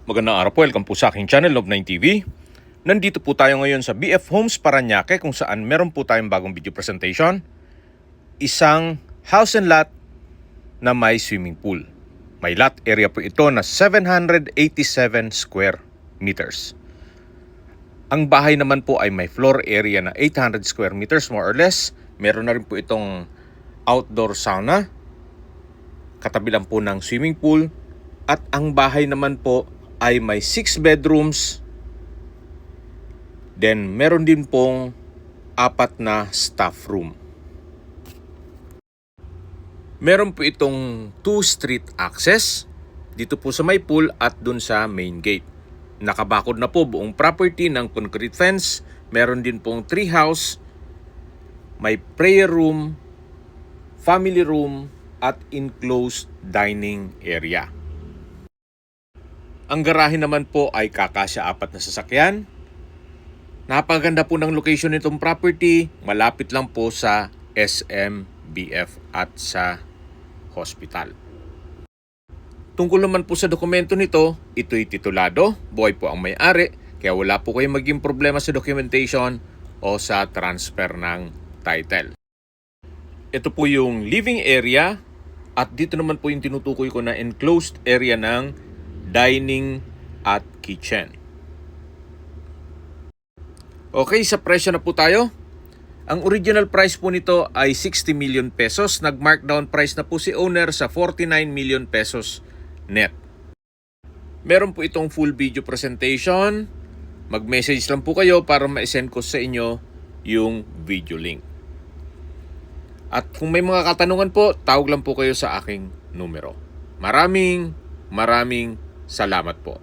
Magandang araw po, welcome po sa aking channel, Love9 TV. Nandito po tayo ngayon sa BF Homes Parañaque kung saan meron po tayong bagong video presentation. Isang house and lot na may swimming pool. May lot area po ito na 787 square meters. Ang bahay naman po ay may floor area na 800 square meters more or less. Meron na rin po itong outdoor sauna. Katabi lang po ng swimming pool. At ang bahay naman po ay may 6 bedrooms. Then meron din pong 4 na staff room. Meron po itong 2 street access dito po sa may pool at dun sa main gate. Nakabakod na po buong property ng concrete fence. Meron din pong tree house, may prayer room, family room at enclosed dining area. Ang garahe naman po ay kakasya 4 na sasakyan. Napaganda po ng location nitong property. Malapit lang po sa SMBF at sa hospital. Tungkol naman po sa dokumento nito, ito'y titulado. Buhay po ang may-ari. Kaya wala po kayong maging problema sa documentation o sa transfer ng title. Ito po yung living area. At dito naman po yung tinutukoy ko na enclosed area ng dining at kitchen. Okay, sa presyo na po tayo. Ang original price po nito ay 60 million pesos. Nag-markdown price na po si owner sa 49 million pesos net. Meron po itong full video presentation. Mag-message lang po kayo para ma-send ko sa inyo yung video link. At kung may mga katanungan po, tawag lang po kayo sa aking numero. Maraming salamat po.